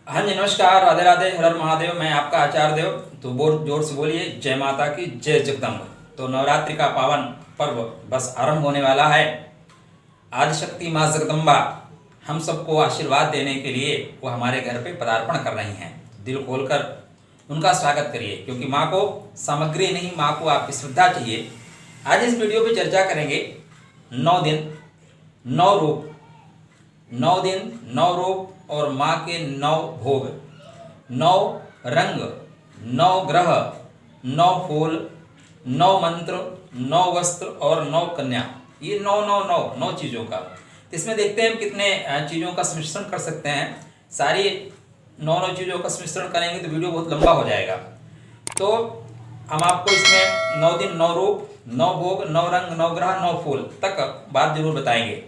हाँ जी, नमस्कार, राधे राधे, हर हर महादेव। मैं आपका आचार्य देव। तो बहुत जोर से बोलिए, जय माता की जय जगदम्ब। तो नवरात्रि का पावन पर्व बस आरंभ होने वाला है। आदिशक्ति माँ जगदम्बा हम सबको आशीर्वाद देने के लिए वो हमारे घर पे पदार्पण कर रही हैं। दिल खोलकर उनका स्वागत करिए, क्योंकि माँ को सामग्री नहीं, माँ को आपकी श्रद्धा चाहिए। आज इस वीडियो पे चर्चा करेंगे 9 दिन 9 रूप, 9 दिन 9 रूप और माँ के 9 भोग, 9 रंग, 9 ग्रह, 9 फूल, 9 मंत्र, 9 वस्त्र और 9 कन्या। ये 9 चीज़ों का। तो इसमें देखते हैं हम कितने चीज़ों का मिश्रण कर सकते हैं। सारी 9 चीज़ों का मिश्रण करेंगे तो वीडियो बहुत लंबा हो जाएगा। तो हम आपको इसमें 9 दिन 9 रूप, 9 भोग, 9 रंग, 9 ग्रह, 9 फूल तक बात जरूर बताएंगे।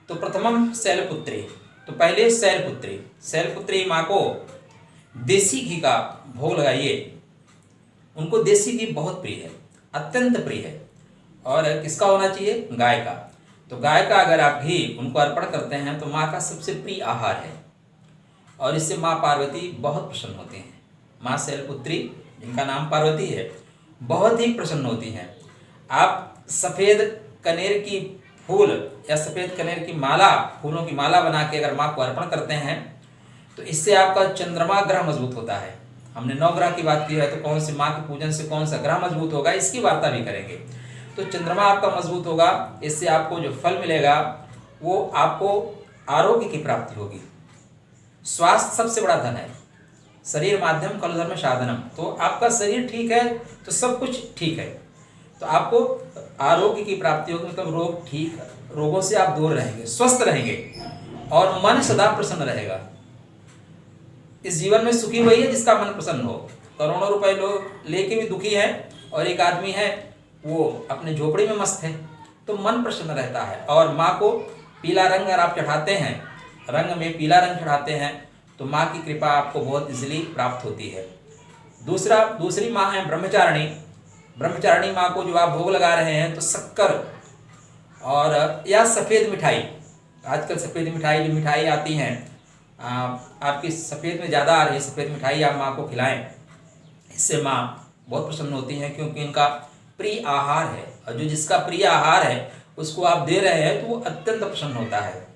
तो प्रथमम शैलपुत्री। तो पहले शैलपुत्री माँ को देसी घी का भोग लगाइए। उनको देसी घी बहुत प्रिय है, अत्यंत प्रिय है। और किसका होना चाहिए? गाय का। तो गाय का अगर आप घी उनको अर्पण करते हैं तो माँ का सबसे प्रिय आहार है, और इससे माँ पार्वती बहुत प्रसन्न होती हैं। माँ शैलपुत्री, जिनका नाम पार्वती है, बहुत ही प्रसन्न होती हैं। आप सफ़ेद कनेर की फूल या सफ़ेद कनेर की माला, फूलों की माला बना के अगर माँ को अर्पण करते हैं तो इससे आपका चंद्रमा ग्रह मजबूत होता है। हमने 9 ग्रह की बात की है, तो कौन से माँ के पूजन से कौन सा ग्रह मजबूत होगा, इसकी वार्ता भी करेंगे। तो चंद्रमा आपका मजबूत होगा, इससे आपको जो फल मिलेगा वो आपको आरोग्य की प्राप्ति होगी। स्वास्थ्य सबसे बड़ा धन है। शरीर माध्यम खलु धर्म साधनम। तो आपका शरीर ठीक है तो सब कुछ ठीक है। तो आपको आरोग्य की प्राप्ति होगी, मतलब रोगों से आप दूर रहेंगे, स्वस्थ रहेंगे, और मन सदा प्रसन्न रहेगा। इस जीवन में सुखी वही है जिसका मन प्रसन्न हो। करोड़ों रुपए लोग लेके भी दुखी है, और एक आदमी है वो अपने झोपड़ी में मस्त है, तो मन प्रसन्न रहता है। और माँ को पीला रंग अगर आप चढ़ाते हैं, रंग में पीला रंग चढ़ाते हैं, तो माँ की कृपा आपको बहुत इजीली प्राप्त होती है। दूसरी माँ है ब्रह्मचारिणी माँ को जो आप भोग लगा रहे हैं, तो शक्कर और या सफ़ेद मिठाई, आजकल सफ़ेद मिठाई जो मिठाई आती हैं आपकी सफ़ेद में ज़्यादा आ रही है, सफ़ेद मिठाई आप माँ को खिलाएं। इससे माँ बहुत प्रसन्न होती हैं, क्योंकि इनका प्रिय आहार है, और जो जिसका प्रिय आहार है उसको आप दे रहे हैं तो वो अत्यंत प्रसन्न होता है।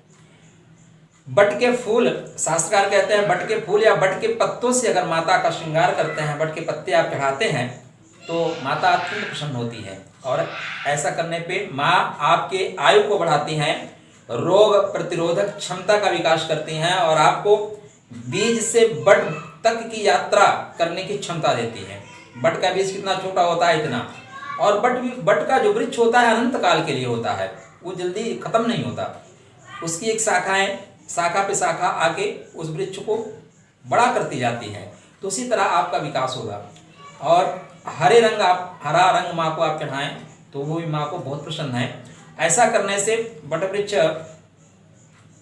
बट के फूल, शास्त्रकार कहते हैं बट के फूल या बट के पत्तों से अगर माता का श्रृंगार करते हैं, बट के पत्ते आप चढ़ाते हैं, तो माता अत्यंत प्रसन्न होती है। और ऐसा करने पे माँ आपके आयु को बढ़ाती हैं, रोग प्रतिरोधक क्षमता का विकास करती हैं, और आपको बीज से बट तक की यात्रा करने की क्षमता देती हैं। बट का बीज कितना छोटा होता है, इतना। और बट का जो वृक्ष होता है अनंत काल के लिए होता है, वो जल्दी खत्म नहीं होता। उसकी एक शाखा पे शाखा आके उस वृक्ष को बड़ा करती जाती हैं। तो उसी तरह आपका विकास होगा। और हरा रंग माँ को आप चढ़ाएं तो वो भी माँ को बहुत प्रसन्न है। ऐसा करने से वटवृक्ष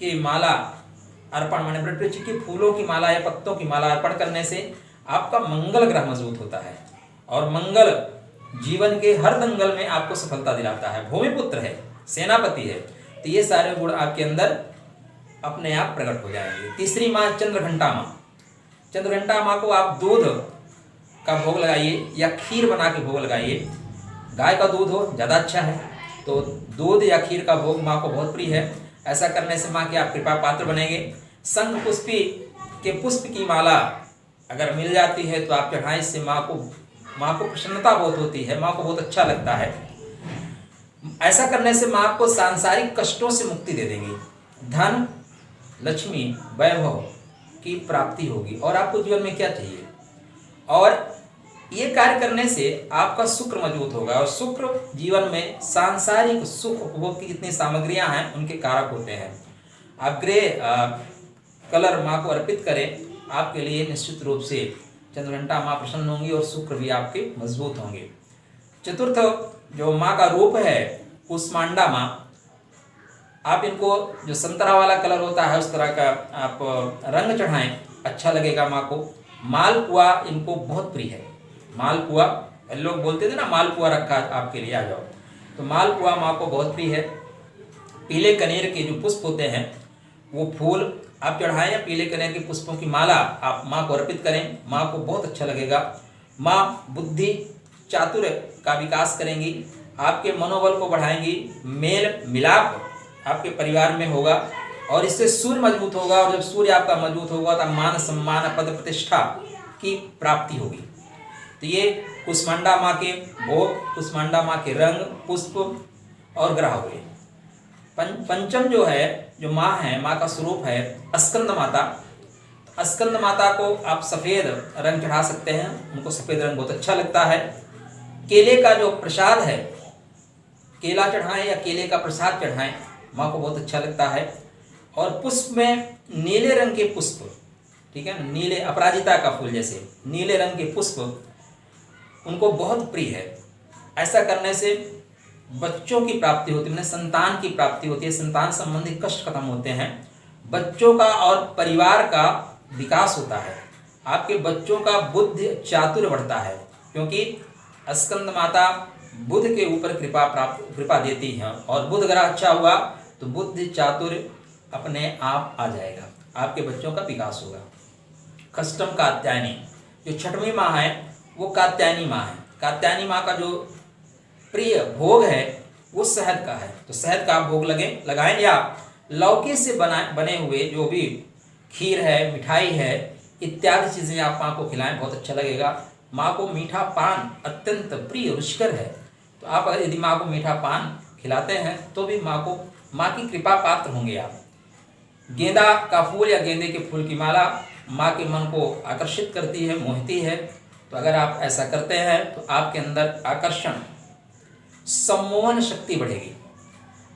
की माला अर्पण, माने वटवृक्ष की फूलों की माला या पत्तों की माला अर्पण करने से आपका मंगल ग्रह मजबूत होता है, और मंगल जीवन के हर दंगल में आपको सफलता दिलाता है। भूमिपुत्र है, सेनापति है, तो ये सारे गुण आपके अंदर अपने आप प्रकट हो जाएंगे। तीसरी माँ चंद्रघंटा माँ को आप दूध का भोग लगाइए या खीर बना के भोग लगाइए। गाय का दूध हो ज़्यादा अच्छा है, तो दूध या खीर का भोग माँ को बहुत प्रिय है। ऐसा करने से माँ के आप कृपा पात्र बनेंगे। शंख पुष्पी के पुष्प की माला अगर मिल जाती है तो आप चढ़ाएं, इससे माँ को प्रसन्नता बहुत होती है, माँ को बहुत अच्छा लगता है। ऐसा करने से माँ आपको सांसारिक कष्टों से मुक्ति दे देंगी, धन, लक्ष्मी, वैभव की प्राप्ति होगी। और आपको जीवन में क्या चाहिए? और ये कार्य करने से आपका शुक्र मजबूत होगा, और शुक्र जीवन में सांसारिक सुख उपभोग की जितनी सामग्रियां हैं उनके कारक होते हैं। आप ग्रे कलर माँ को अर्पित करें, आपके लिए निश्चित रूप से चंद्रघंटा माँ प्रसन्न होंगी और शुक्र भी आपके मजबूत होंगे। चतुर्थ जो माँ का रूप है कुष्मांडा माँ, आप इनको जो संतरा वाला कलर होता है उस तरह का आप रंग चढ़ाएं, अच्छा लगेगा माँ को। मालपुआ इनको बहुत प्रिय है। मालपुआ, लोग बोलते थे ना मालपुआ रखा आपके लिए, आ जाओ। तो मालपुआ माँ को बहुत प्रिय है। पीले कनेर के जो पुष्प होते हैं वो फूल आप चढ़ाएं या पीले कनेर के पुष्पों की माला आप माँ को अर्पित करें, माँ को बहुत अच्छा लगेगा। माँ बुद्धि चातुर्य का विकास करेंगी, आपके मनोबल को बढ़ाएंगी, मेल मिलाप आपके परिवार में होगा और इससे सूर्य मजबूत होगा। और जब सूर्य आपका मजबूत होगा तो मान सम्मान पद प्रतिष्ठा की प्राप्ति होगी। तो ये कुष्मांडा माँ के भोग, कुष्मांडा माँ के रंग, पुष्प और ग्रह हुए। पंचम जो है, जो माँ है, माँ का स्वरूप है स्कंद माता। तो स्कंद माता को आप सफ़ेद रंग चढ़ा सकते हैं, उनको सफ़ेद रंग बहुत अच्छा लगता है। केले का जो प्रसाद है, केला चढ़ाएं या केले का प्रसाद चढ़ाएं, माँ को बहुत अच्छा लगता है। और पुष्प में नीले रंग के पुष्प, ठीक है ना, नीले अपराजिता का फूल जैसे नीले रंग के पुष्प उनको बहुत प्रिय है। ऐसा करने से बच्चों की प्राप्ति होती है, संतान की प्राप्ति होती है, संतान संबंधी कष्ट खत्म होते हैं, बच्चों का और परिवार का विकास होता है, आपके बच्चों का बुद्धि चातुर्य बढ़ता है, क्योंकि स्कंद माता बुध के ऊपर कृपा देती हैं। और बुध ग्रह अच्छा हुआ तो बुद्धि चातुर्य अपने आप आ जाएगा, आपके बच्चों का विकास होगा। कष्टम कात्यायनी, जो छठवीं माँ है वो कात्यायनी माँ है। कात्यायनी माँ का जो प्रिय भोग है वो शहद का है, तो शहद का भोग लगाएं या लौकी से बने हुए जो भी खीर है, मिठाई है इत्यादि चीज़ें आप माँ को खिलाएं, बहुत अच्छा लगेगा। माँ को मीठा पान अत्यंत प्रिय रुचिकर है, तो आप अगर यदि माँ को मीठा पान खिलाते हैं तो भी माँ की कृपा पात्र होंगे आप। गेंदा का फूल या गेंदे के फूल की माला माँ के मन को आकर्षित करती है, मोहती है, तो अगर आप ऐसा करते हैं तो आपके अंदर आकर्षण सम्मोहन शक्ति बढ़ेगी,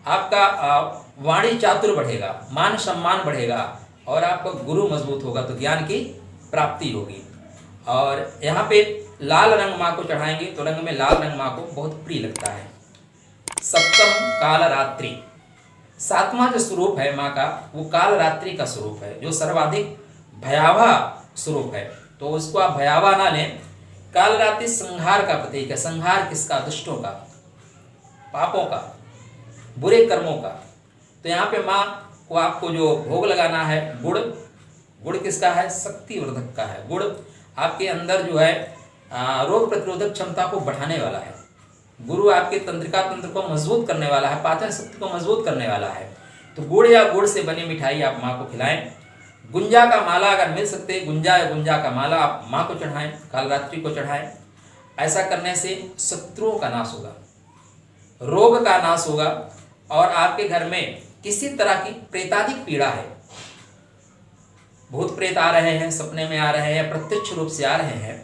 आपका वाणी चातुर्य बढ़ेगा, मान सम्मान बढ़ेगा और आपका गुरु मजबूत होगा, तो ज्ञान की प्राप्ति होगी। और यहाँ पे लाल रंग माँ को चढ़ाएंगे तो रंग में लाल रंग माँ को बहुत प्रिय लगता है। सप्तम काल रात्रि, सातवां जो स्वरूप है माँ का वो काल रात्रि का स्वरूप है, जो सर्वाधिक भयावह स्वरूप है, तो उसको आप भयावह ना लें। काल रात्रि संहार का प्रतीक है। संहार किसका? दुष्टों का, पापों का, बुरे कर्मों का। तो यहाँ पे माँ को आपको जो भोग लगाना है गुड़ किसका है? शक्तिवर्धक का है। गुड़ आपके अंदर जो है रोग प्रतिरोधक क्षमता को बढ़ाने वाला है। गुरु आपके तंत्रिका तंत्र को मजबूत करने वाला है, पाचन शक्ति को मजबूत करने वाला है। तो गुड़ या गुड़ से बनी मिठाई आप माँ को खिलाएं। गुंजा का माला अगर मिल सकते, गुंजा या गुंजा का माला आप माँ को चढ़ाएं, कालरात्रि को चढ़ाएं। ऐसा करने से शत्रुओं का नाश होगा, रोग का नाश होगा और आपके घर में किसी तरह की प्रेतादिक पीड़ा है, भूत प्रेत आ रहे हैं, सपने में आ रहे हैं, प्रत्यक्ष रूप से आ रहे हैं,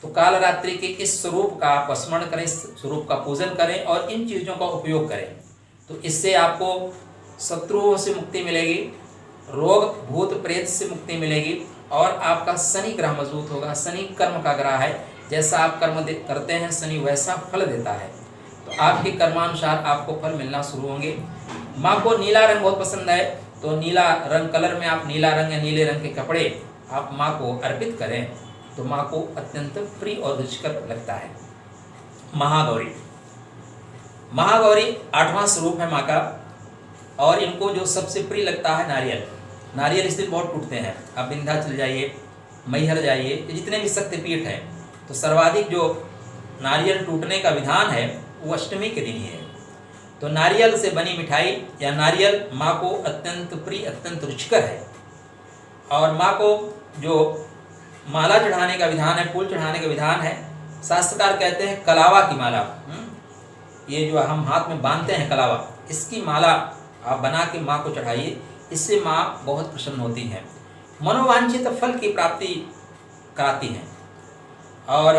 तो कालरात्रि के इस स्वरूप का आप स्मरण करें, इस स्वरूप का पूजन करें और इन चीज़ों का उपयोग करें। तो इससे आपको शत्रुओं से मुक्ति मिलेगी, रोग भूत प्रेत से मुक्ति मिलेगी और आपका शनि ग्रह मजबूत होगा। शनि कर्म का ग्रह है, जैसा आप कर्म करते हैं शनि वैसा फल देता है, तो आपके कर्मानुसार आपको फल मिलना शुरू होंगे। माँ को नीला रंग बहुत पसंद है, तो नीला रंग कलर में आप नीला रंग या नीले रंग के कपड़े आप माँ को अर्पित करें तो माँ को अत्यंत प्रिय और रुचिकर लगता है। महागौरी, महागौरी 8वां स्वरूप है माँ का और इनको जो सबसे प्रिय लगता है नारियल। नारियल इस दिन बहुत टूटते हैं, आप विंध्याचल जाइए, मैहर जाइए, जितने भी शक्तिपीठ हैं तो सर्वाधिक जो नारियल टूटने का विधान है वो अष्टमी के दिन ही है। तो नारियल से बनी मिठाई या नारियल माँ को अत्यंत प्रिय, अत्यंत रुचिकर है। और माँ को जो माला चढ़ाने का विधान है, फूल चढ़ाने का विधान है, शास्त्रकार कहते हैं कलावा की माला, ये जो हम हाथ में बांधते हैं कलावा, इसकी माला आप बना के माँ को चढ़ाइए, इससे माँ बहुत प्रसन्न होती हैं, मनोवांछित फल की प्राप्ति कराती हैं। और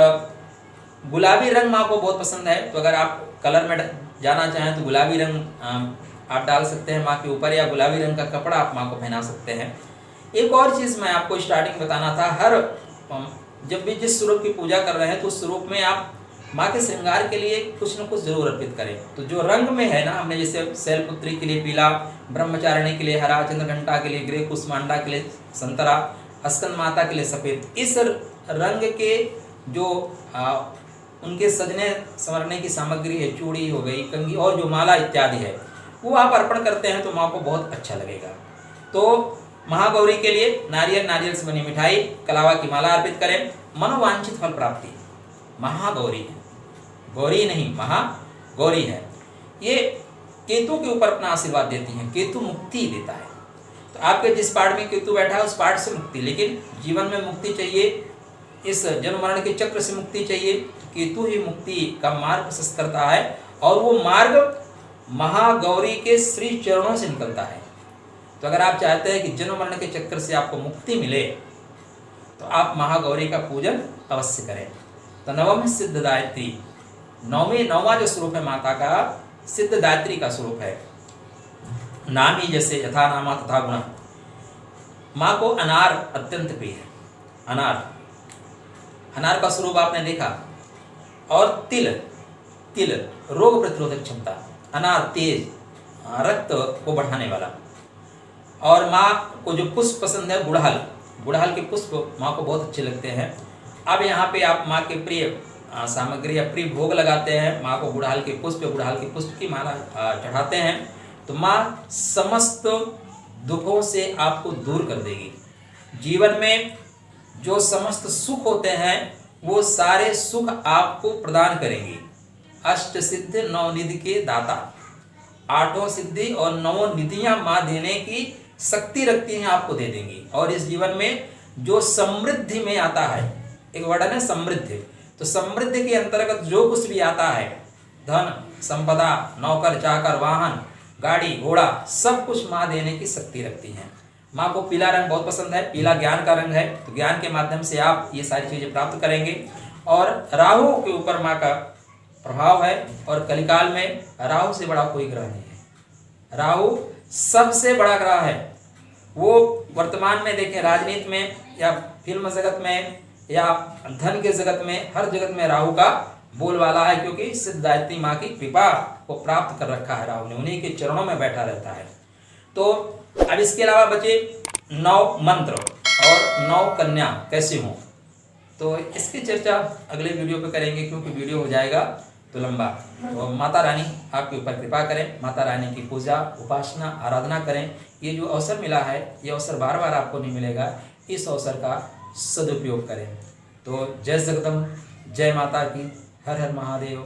गुलाबी रंग माँ को बहुत पसंद है, तो अगर आप कलर में जाना चाहें तो गुलाबी रंग आप डाल सकते हैं माँ के ऊपर, या गुलाबी रंग का कपड़ा आप माँ को पहना सकते हैं। एक और चीज़ मैं आपको स्टार्टिंग बताना था, हर जब भी जिस स्वरूप की पूजा कर रहे हैं तो उस स्वरूप में आप माँ के श्रृंगार के लिए कुछ न कुछ जरूर अर्पित करें। तो जो रंग में है ना, हमने जैसे शैलपुत्री के लिए पीला, ब्रह्मचारिणी के लिए हरा, चंद्रघंटा के लिए ग्रे, कुष्मांडा के लिए संतरा, स्कंद माता के लिए सफ़ेद, इस रंग के जो उनके सजने संवरने की सामग्री है, चूड़ी हो गई, कंगी और जो माला इत्यादि है, वो आप अर्पण करते हैं तो माँ को बहुत अच्छा लगेगा। तो महागौरी के लिए नारियल से बनी मिठाई, कलावा की माला अर्पित करें, मनोवांछित फल प्राप्ति। महागौरी है, गौरी नहीं, महागौरी है। ये केतु के ऊपर अपना आशीर्वाद देती हैं। केतु मुक्ति देता है, तो आपके जिस पार्ट में केतु बैठा है उस पार्ट से मुक्ति। लेकिन जीवन में मुक्ति चाहिए, इस जन्म मरण के चक्र से मुक्ति चाहिए, केतु ही मुक्ति का मार्ग प्रशस्त करता है। और वो मार्ग महागौरी के श्री चरणों से निकलता है। तो अगर आप चाहते हैं कि जन्म मरण के चक्र से आपको मुक्ति मिले, तो आप महागौरी का पूजन अवश्य करें। तो नवम सिद्धदायत्री, नौवां जो स्वरूप है माता का, सिद्धदायत्री का स्वरूप है। नाम ही जैसे यथा नामा तथा गुणा। माँ को अनार अत्यंत प्रिय है। अनार का स्वरूप आपने देखा। और तिल रोग प्रतिरोधक क्षमता। अनार तेज, रक्त को बढ़ाने वाला। और माँ को जो पुष्प पसंद है, गुड़हल के पुष्प माँ को बहुत अच्छे लगते हैं। अब यहाँ पे आप माँ के प्रिय सामग्री या प्रिय भोग लगाते हैं, माँ को गुड़हल के पुष्प की माला चढ़ाते हैं, तो माँ समस्त दुखों से आपको दूर कर देगी। जीवन में जो समस्त सुख होते हैं वो सारे सुख आपको प्रदान करेंगी। अष्ट सिद्धि नौ निधि के दाता, 8 सिद्धि और 9 निधियां माँ देने की शक्ति रखती हैं, आपको दे देंगी। और इस जीवन में जो समृद्धि में आता है, एक वर्णन है समृद्धि, तो समृद्धि के अंतर्गत जो कुछ भी आता है, धन संपदा, नौकर चाकर, वाहन, गाड़ी घोड़ा, सब कुछ माँ देने की शक्ति रखती हैं। माँ को पीला रंग बहुत पसंद है, पीला ज्ञान का रंग है, तो ज्ञान के माध्यम से आप ये सारी चीजें प्राप्त करेंगे। और राहु के ऊपर माँ का प्रभाव है, और कलिकाल में राहु से बड़ा कोई ग्रह नहीं है। राहु सबसे बड़ा ग्रह है। वो वर्तमान में देखें, राजनीति में या फिल्म जगत में या धन के जगत में, हर जगत में राहु का बोलबाला है, क्योंकि सिद्धदायत्री माँ की कृपा को प्राप्त कर रखा है राहु ने, उन्हीं के चरणों में बैठा रहता है। तो अब इसके अलावा बचे 9 मंत्र और 9 कन्या कैसे हों, तो इसकी चर्चा अगले वीडियो पे करेंगे, क्योंकि वीडियो हो जाएगा तो लंबा। तो माता रानी आपके ऊपर कृपा करें, माता रानी की पूजा उपासना आराधना करें। ये जो अवसर मिला है, ये अवसर बार बार आपको नहीं मिलेगा, इस अवसर का सदुपयोग करें। तो जय जगदम्ब, जय माता की, हर हर महादेव।